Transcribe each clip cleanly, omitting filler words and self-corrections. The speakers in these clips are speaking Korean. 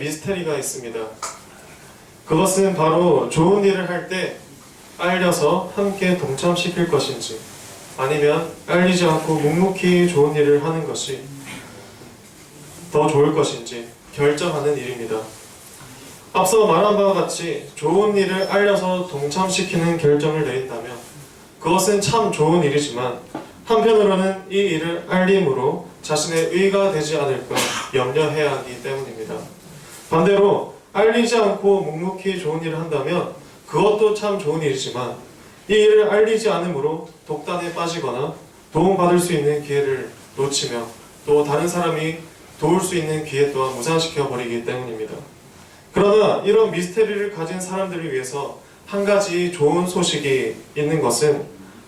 미스테리가 있습니다. 그것은 바로 좋은 일을 할 때 알려서 함께 동참시킬 것인지, 아니면 알리지 않고 묵묵히 좋은 일을 하는 것이 더 좋을 것인지 결정하는 일입니다. 앞서 말한 바와 같이 좋은 일을 알려서 동참시키는 결정을 내린다면 그것은 참 좋은 일이지만, 한편으로는 이 일을 알림으로 자신의 의가 되지 않을까 염려해야 하기 때문입니다. 반대로 알리지 않고 묵묵히 좋은 일을 한다면 그것도 참 좋은 일이지만, 이 일을 알리지 않으므로 독단에 빠지거나 도움받을 수 있는 기회를 놓치며 또 다른 사람이 도울 수 있는 기회 또한 무산시켜 버리기 때문입니다. 그러나 이런 미스테리를 가진 사람들을 위해서 한 가지 좋은 소식이 있는 것은,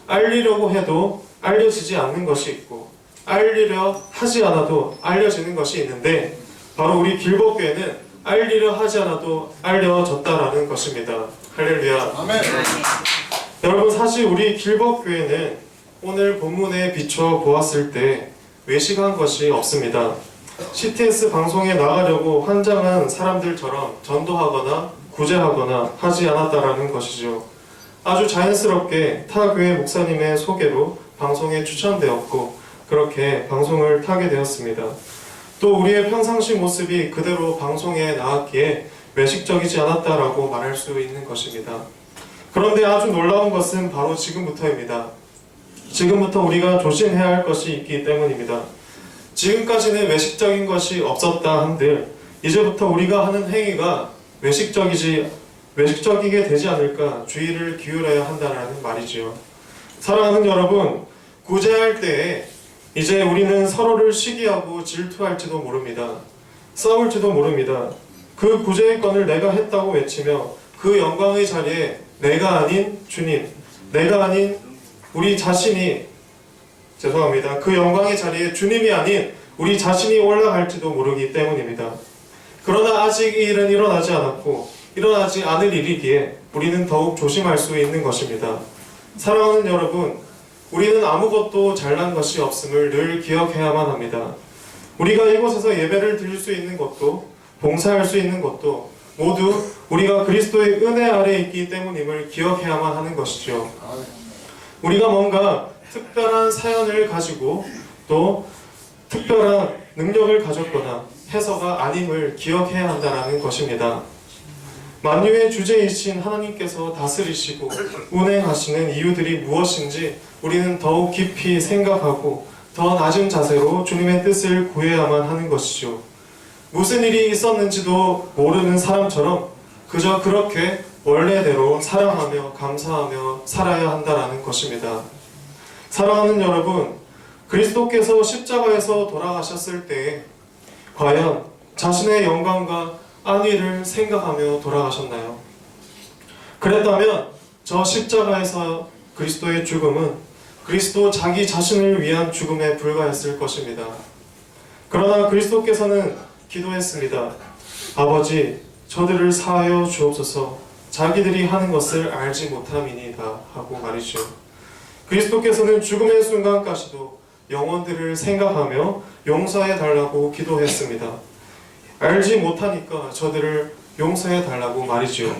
알리려고 해도 알려지지 않는 것이 있고 알리려 하지 않아도 알려지는 것이 있는데, 바로 우리 길법교회는 알리려 하지 않아도 알려졌다라는 것입니다. 할렐루야. 아멘. 여러분, 사실 우리 길법교회는 오늘 본문에 비춰 보았을 때 외식한 것이 없습니다. CTS 방송에 나가려고 환장한 사람들처럼 전도하거나 구제하거나 하지 않았다라는 것이죠. 아주 자연스럽게 타 교회 목사님의 소개로 방송에 추천되었고 그렇게 방송을 타게 되었습니다. 또 우리의 평상시 모습이 그대로 방송에 나왔기에 외식적이지 않았다라고 말할 수 있는 것입니다. 그런데 아주 놀라운 것은 바로 지금부터입니다. 지금부터 우리가 조심해야 할 것이 있기 때문입니다. 지금까지는 외식적인 것이 없었다 한들 이제부터 우리가 하는 행위가 외식적이게 되지 않을까 주의를 기울여야 한다는 말이지요. 사랑하는 여러분, 구제할 때에 이제 우리는 서로를 시기하고 질투할지도 모릅니다. 싸울지도 모릅니다. 그 구제의 건을 내가 했다고 외치며 그 영광의 자리에 내가 아닌 주님, 내가 아닌 우리 자신이, 그 영광의 자리에 주님이 아닌 우리 자신이 올라갈지도 모르기 때문입니다. 그러나 아직 이 일은 일어나지 않았고 일어나지 않을 일이기에 우리는 더욱 조심할 수 있는 것입니다. 사랑하는 여러분, 우리는 아무것도 잘난 것이 없음을 늘 기억해야만 합니다. 우리가 이곳에서 예배를 드릴 수 있는 것도, 봉사할 수 있는 것도 모두 우리가 그리스도의 은혜 아래에 있기 때문임을 기억해야만 하는 것이죠. 우리가 뭔가 특별한 사연을 가지고 또 특별한 능력을 가졌거나 해서가 아님을 기억해야 한다는 것입니다. 만유의 주제이신 하나님께서 다스리시고 운행하시는 이유들이 무엇인지 우리는 더욱 깊이 생각하고 더 낮은 자세로 주님의 뜻을 구해야만 하는 것이죠. 무슨 일이 있었는지도 모르는 사람처럼 그저 그렇게 원래대로 사랑하며 감사하며 살아야 한다는 것입니다. 사랑하는 여러분, 그리스도께서 십자가에서 돌아가셨을 때 과연 자신의 영광과 안위를 생각하며 돌아가셨나요? 그랬다면 저 십자가에서 그리스도의 죽음은 그리스도 자기 자신을 위한 죽음에 불과했을 것입니다. 그러나 그리스도께서는 기도했습니다. 아버지, 저들을 사하여 주옵소서, 자기들이 하는 것을 알지 못함이니이다 하고 말이죠. 그리스도께서는 죽음의 순간까지도 영혼들을 생각하며 용서해 달라고 기도했습니다. 알지 못하니까 저들을 용서해 달라고 말이지요.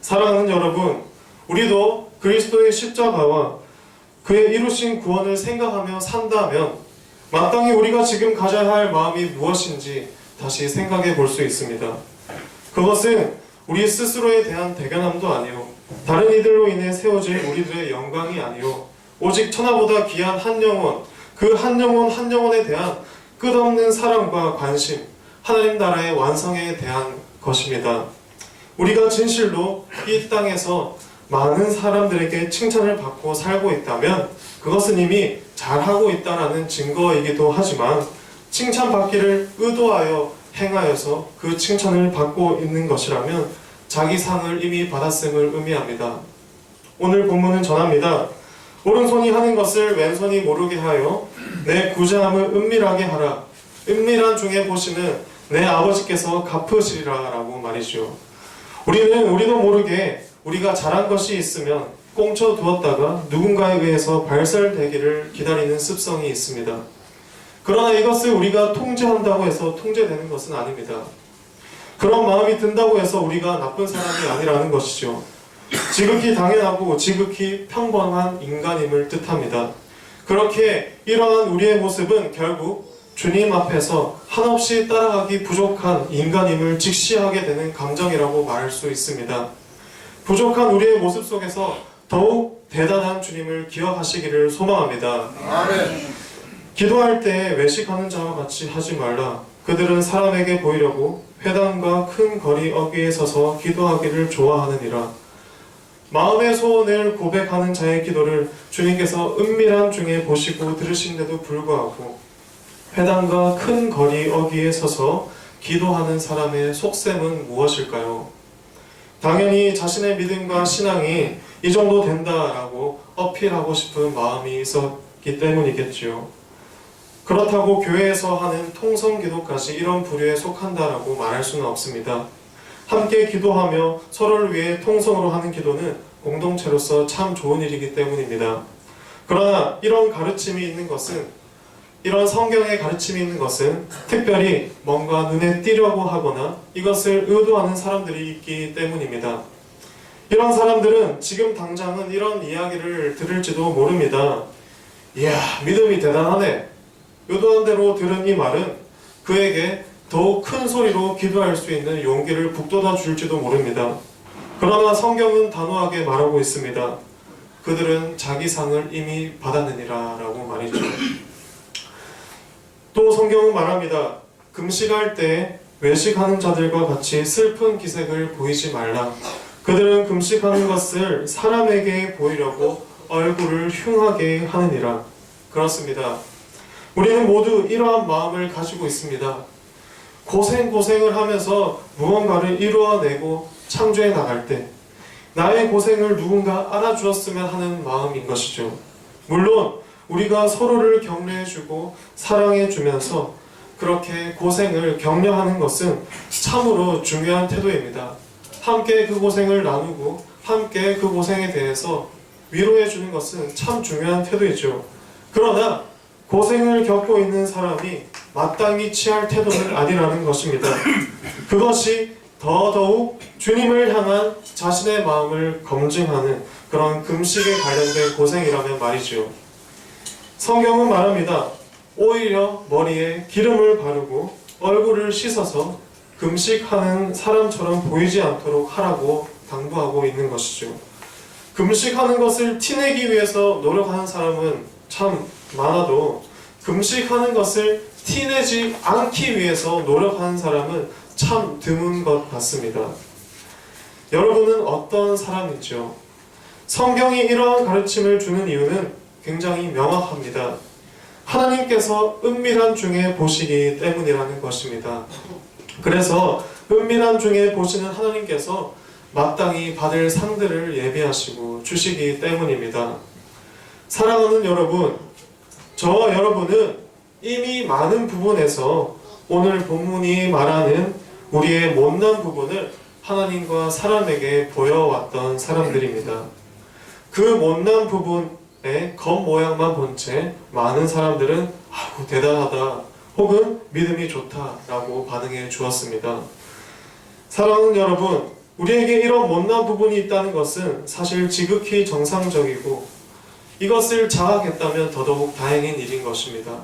사랑하는 여러분, 우리도 그리스도의 십자가와 그의 이루신 구원을 생각하며 산다면 마땅히 우리가 지금 가져야 할 마음이 무엇인지 다시 생각해 볼 수 있습니다. 그것은 우리 스스로에 대한 대견함도 아니요, 다른 이들로 인해 세워질 우리들의 영광이 아니요, 오직 천하보다 귀한 한 영혼, 그 한 영혼에 대한 끝없는 사랑과 관심, 하나님 나라의 완성에 대한 것입니다. 우리가 진실로 이 땅에서 많은 사람들에게 칭찬을 받고 살고 있다면 그것은 이미 잘하고 있다는 증거이기도 하지만, 칭찬받기를 의도하여 행하여서 그 칭찬을 받고 있는 것이라면 자기 상을 이미 받았음을 의미합니다. 오늘 본문은 전합니다. 오른손이 하는 것을 왼손이 모르게 하여 내 구제함을 은밀하게 하라. 은밀한 중에 보시는 내 아버지께서 갚으시리라 라고 말이죠. 우리도 모르게 우리가 잘한 것이 있으면 꽁쳐 두었다가 누군가에 의해서 발설되기를 기다리는 습성이 있습니다. 그러나 이것을 우리가 통제한다고 해서 통제되는 것은 아닙니다. 그런 마음이 든다고 해서 우리가 나쁜 사람이 아니라는 것이죠. 지극히 당연하고 지극히 평범한 인간임을 뜻합니다. 그렇게 이러한 우리의 모습은 결국 주님 앞에서 한없이 따라가기 부족한 인간임을 직시하게 되는 감정이라고 말할 수 있습니다. 부족한 우리의 모습 속에서 더욱 대단한 주님을 기억하시기를 소망합니다. 아멘. 기도할 때 외식하는 자와 같이 하지 말라. 그들은 사람에게 보이려고 회당과 큰 거리 어귀에 서서 기도하기를 좋아하느니라. 마음의 소원을 고백하는 자의 기도를 주님께서 은밀한 중에 보시고 들으신데도 불구하고 회당과 큰 거리 어귀에 서서 기도하는 사람의 속셈은 무엇일까요? 당연히 자신의 믿음과 신앙이 이 정도 된다라고 어필하고 싶은 마음이 있었기 때문이겠지요. 그렇다고 교회에서 하는 통성기도까지 이런 부류에 속한다라고 말할 수는 없습니다. 함께 기도하며 서로를 위해 통성으로 하는 기도는 공동체로서 참 좋은 일이기 때문입니다. 그러나 이런 가르침이 있는 것은, 이런 성경의 가르침이 있는 것은 특별히 뭔가 눈에 띄려고 하거나 이것을 의도하는 사람들이 있기 때문입니다. 이런 사람들은 지금 당장은 이런 이야기를 들을지도 모릅니다. 이야, 믿음이 대단하네. 의도한 대로 들은 이 말은 그에게 더욱 큰 소리로 기도할 수 있는 용기를 북돋아 줄지도 모릅니다. 그러나 성경은 단호하게 말하고 있습니다. 그들은 자기 상을 이미 받았느니라 라고 말이죠. 또 성경은 말합니다. 금식할 때 외식하는 자들과 같이 슬픈 기색을 보이지 말라. 그들은 금식하는 것을 사람에게 보이려고 얼굴을 흉하게 하느니라. 그렇습니다. 우리는 모두 이러한 마음을 가지고 있습니다. 고생을 하면서 무언가를 이루어내고 창조해 나갈 때 나의 고생을 누군가 알아주었으면 하는 마음인 것이죠. 물론 우리가 서로를 격려해주고 사랑해주면서 그렇게 고생을 격려하는 것은 참으로 중요한 태도입니다. 함께 그 고생을 나누고 함께 그 고생에 대해서 위로해주는 것은 참 중요한 태도이죠. 그러나 고생을 겪고 있는 사람이 마땅히 취할 태도는 아니라는 것입니다. 그것이 더더욱 주님을 향한 자신의 마음을 검증하는 그런 금식에 관련된 고생이라면 말이죠. 성경은 말합니다. 오히려 머리에 기름을 바르고 얼굴을 씻어서 금식하는 사람처럼 보이지 않도록 하라고 당부하고 있는 것이죠. 금식하는 것을 티내기 위해서 노력하는 사람은 참 많아도 금식하는 것을 티내지 않기 위해서 노력하는 사람은 참 드문 것 같습니다. 여러분은 어떤 사람이죠? 성경이 이러한 가르침을 주는 이유는 굉장히 명확합니다. 하나님께서 은밀한 중에 보시기 때문이라는 것입니다. 그래서 은밀한 중에 보시는 하나님께서 마땅히 받을 상들을 예비하시고 주시기 때문입니다. 사랑하는 여러분, 저와 여러분은 이미 많은 부분에서 오늘 본문이 말하는 우리의 못난 부분을 하나님과 사람에게 보여왔던 사람들입니다. 그 못난 부분의 겉모양만 본 채 많은 사람들은 아이고 대단하다 혹은 믿음이 좋다라고 반응해 주었습니다. 사랑하는 여러분, 우리에게 이런 못난 부분이 있다는 것은 사실 지극히 정상적이고 이것을 자각했다면 더더욱 다행인 일인 것입니다.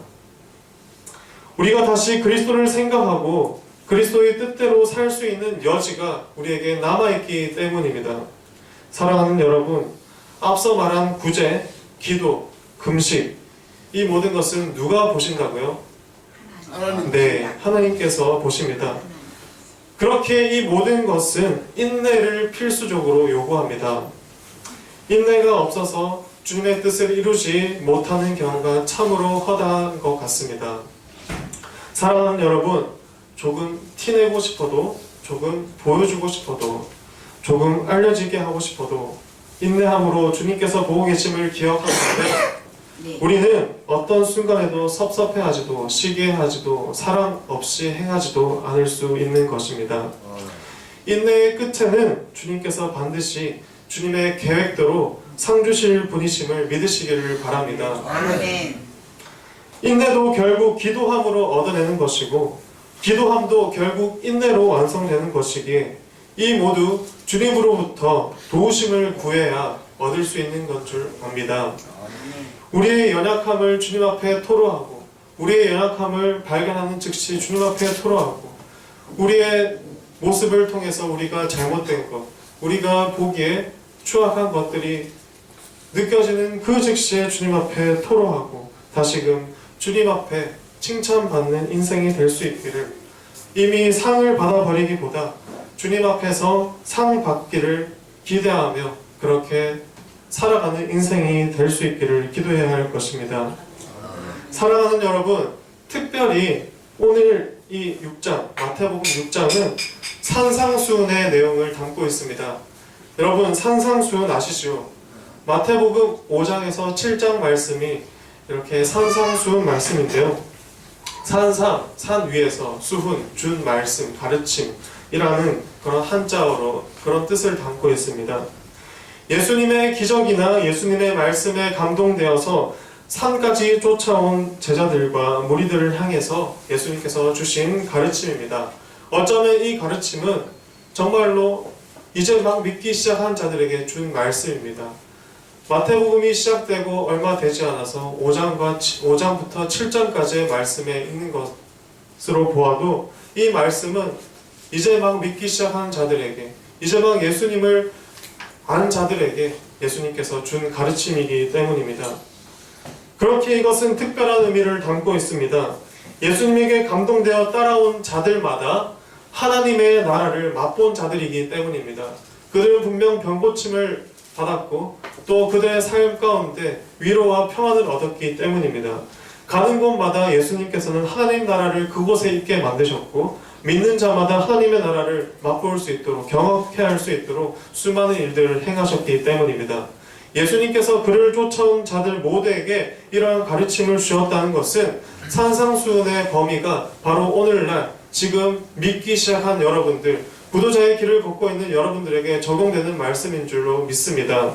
우리가 다시 그리스도를 생각하고 그리스도의 뜻대로 살 수 있는 여지가 우리에게 남아있기 때문입니다. 사랑하는 여러분, 앞서 말한 구제, 기도, 금식, 이 모든 것은 누가 보신다고요? 네, 하나님께서 보십니다. 그렇게 이 모든 것은 인내를 필수적으로 요구합니다. 인내가 없어서 주님의 뜻을 이루지 못하는 경우가 참으로 허다한 것 같습니다. 사랑하는 여러분, 조금 티내고 싶어도, 조금 보여주고 싶어도, 조금 알려지게 하고 싶어도 인내함으로 주님께서 보고 계심을 기억하는데 우리는 어떤 순간에도 섭섭해하지도 시기해하지도 사랑 없이 행하지도 않을 수 있는 것입니다. 인내의 끝에는 주님께서 반드시 주님의 계획대로 상 주실 분이심을 믿으시기를 바랍니다. 아멘. 인내도 결국 기도함으로 얻어내는 것이고 기도함도 결국 인내로 완성되는 것이기에 이 모두 주님으로부터 도우심을 구해야 얻을 수 있는 것 줄 압니다. 우리의 연약함을 주님 앞에 토로하고 우리의 연약함을 발견하는 즉시 주님 앞에 토로하고 우리의 모습을 통해서 우리가 잘못된 것, 우리가 보기에 추악한 것들이 느껴지는 그 즉시에 주님 앞에 토로하고 다시금 주님 앞에 칭찬받는 인생이 될 수 있기를, 이미 상을 받아버리기보다 주님 앞에서 상 받기를 기대하며 그렇게 살아가는 인생이 될 수 있기를 기도해야 할 것입니다. 사랑하는 여러분, 특별히 오늘 이 6장, 마태복음 6장은 산상수훈의 내용을 담고 있습니다. 여러분, 산상수훈 아시죠? 마태복음 5장에서 7장 말씀이 이렇게 산상수훈 말씀인데요. 산상, 산 위에서, 수훈, 준 말씀, 가르침이라는 그런 한자어로 그런 뜻을 담고 있습니다. 예수님의 기적이나 예수님의 말씀에 감동되어서 산까지 쫓아온 제자들과 무리들을 향해서 예수님께서 주신 가르침입니다. 어쩌면 이 가르침은 정말로 이제 막 믿기 시작한 자들에게 준 말씀입니다. 마태복음이 시작되고 얼마 되지 않아서 5장부터 7장까지의 말씀에 있는 것으로 보아도 이 말씀은 이제 막 믿기 시작한 자들에게, 이제 막 예수님을 안 자들에게 예수님께서 준 가르침이기 때문입니다. 그렇게 이것은 특별한 의미를 담고 있습니다. 예수님에게 감동되어 따라온 자들마다 하나님의 나라를 맛본 자들이기 때문입니다. 그들은 분명 병고침을 받았고 또 그들의 삶 가운데 위로와 평안을 얻었기 때문입니다. 가는 곳마다 예수님께서는 하나님 나라를 그곳에 있게 만드셨고 믿는 자마다 하나님의 나라를 맛볼 수 있도록, 경험케 할 수 있도록 수많은 일들을 행하셨기 때문입니다. 예수님께서 그를 쫓아온 자들 모두에게 이러한 가르침을 주었다는 것은 산상수훈의 범위가 바로 오늘날 지금 믿기 시작한 여러분들, 구도자의 길을 걷고 있는 여러분들에게 적용되는 말씀인 줄로 믿습니다.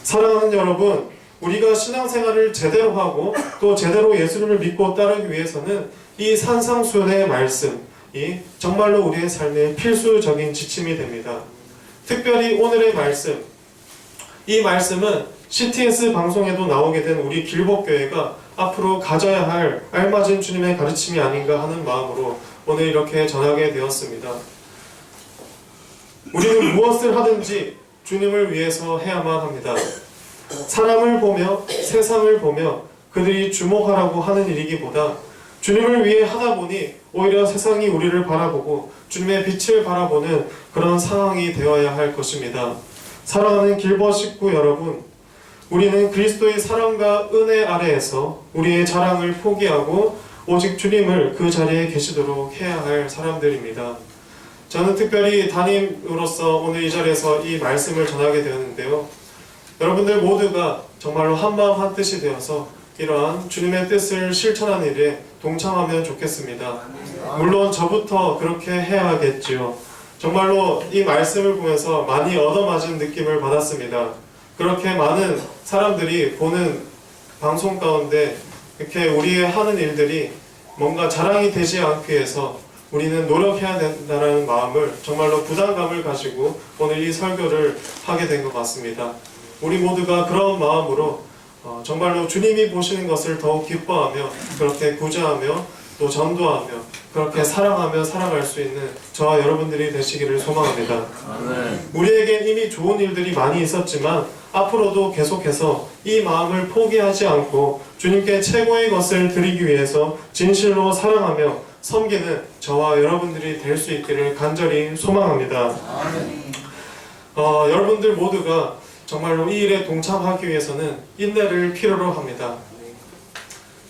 사랑하는 여러분, 우리가 신앙생활을 제대로 하고 또 제대로 예수님을 믿고 따르기 위해서는 이 산상수훈의 말씀이 정말로 우리의 삶의 필수적인 지침이 됩니다. 특별히 오늘의 말씀, 이 말씀은 CTS 방송에도 나오게 된 우리 길복교회가 앞으로 가져야 할 알맞은 주님의 가르침이 아닌가 하는 마음으로 오늘 이렇게 전하게 되었습니다. 우리는 무엇을 하든지 주님을 위해서 해야만 합니다. 사람을 보며 세상을 보며 그들이 주목하라고 하는 일이기보다 주님을 위해 하다 보니 오히려 세상이 우리를 바라보고 주님의 빛을 바라보는 그런 상황이 되어야 할 것입니다. 사랑하는 길버 식구 여러분, 우리는 그리스도의 사랑과 은혜 아래에서 우리의 자랑을 포기하고 오직 주님을 그 자리에 계시도록 해야 할 사람들입니다. 저는 특별히 담임으로서 오늘 이 자리에서 이 말씀을 전하게 되었는데요. 여러분들 모두가 정말로 한마음 한뜻이 되어서 이러한 주님의 뜻을 실천하는 일에 동참하면 좋겠습니다. 물론 저부터 그렇게 해야겠지요. 정말로 이 말씀을 보면서 많이 얻어맞은 느낌을 받았습니다. 그렇게 많은 사람들이 보는 방송 가운데 이렇게 우리의 하는 일들이 뭔가 자랑이 되지 않기 위해서 우리는 노력해야 된다는 마음을 정말로 부담감을 가지고 오늘 이 설교를 하게 된 것 같습니다. 우리 모두가 그런 마음으로 정말로 주님이 보시는 것을 더욱 기뻐하며 그렇게 구제하며 또 전도하며 그렇게 사랑하며 살아갈 수 있는 저와 여러분들이 되시기를 소망합니다. 우리에겐 이미 좋은 일들이 많이 있었지만 앞으로도 계속해서 이 마음을 포기하지 않고 주님께 최고의 것을 드리기 위해서 진실로 사랑하며 섬기는 저와 여러분들이 될 수 있기를 간절히 소망합니다. 여러분들 모두가 정말로 이 일에 동참하기 위해서는 인내를 필요로 합니다.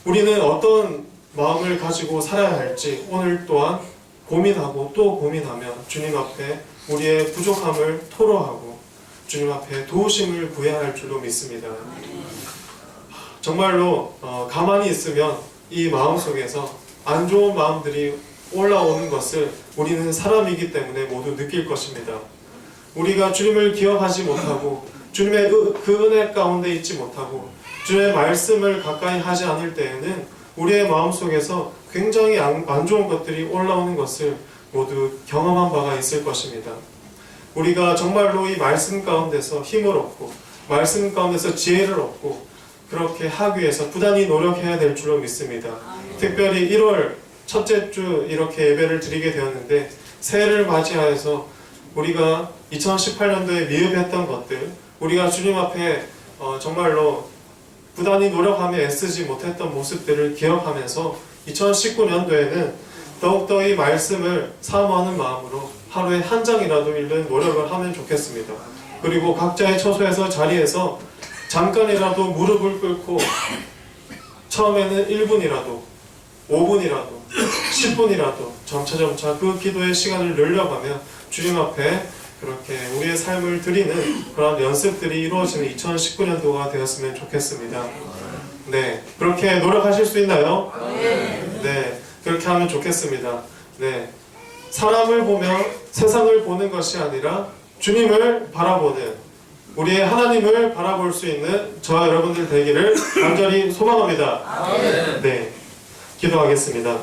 우리는 어떤 마음을 가지고 살아야 할지 오늘 또한 고민하고 또 고민하며 주님 앞에 우리의 부족함을 토로하고 주님 앞에 도우심을 구해야 할 줄로 믿습니다. 정말로 가만히 있으면 이 마음속에서 안 좋은 마음들이 올라오는 것을 우리는 사람이기 때문에 모두 느낄 것입니다. 우리가 주님을 기억하지 못하고 주님의 그 은혜 가운데 있지 못하고 주님의 말씀을 가까이 하지 않을 때에는 우리의 마음속에서 굉장히 안 좋은 것들이 올라오는 것을 모두 경험한 바가 있을 것입니다. 우리가 정말로 이 말씀 가운데서 힘을 얻고 말씀 가운데서 지혜를 얻고 그렇게 하기 위해서 부단히 노력해야 될 줄로 믿습니다. 특별히 1월 첫째 주 이렇게 예배를 드리게 되었는데 새해를 맞이하여서 우리가 2018년도에 미흡했던 것들, 우리가 주님 앞에 정말로 부단히 노력하며 애쓰지 못했던 모습들을 기억하면서 2019년도에는 더욱더 이 말씀을 사모하는 마음으로 하루에 한 장이라도 읽는 노력을 하면 좋겠습니다. 그리고 각자의 처소에서 자리에서 잠깐이라도 무릎을 꿇고 처음에는 1분이라도 5분이라도 10분이라도 점차점차 그 기도의 시간을 늘려가며 주님 앞에 그렇게 우리의 삶을 드리는 그런 연습들이 이루어지는 2019년도가 되었으면 좋겠습니다. 네, 그렇게 노력하실 수 있나요? 네, 그렇게 하면 좋겠습니다. 네, 사람을 보며 세상을 보는 것이 아니라 주님을 바라보는 우리의 하나님을 바라볼 수 있는 저와 여러분들 되기를 간절히 소망합니다. 네, 기도하겠습니다.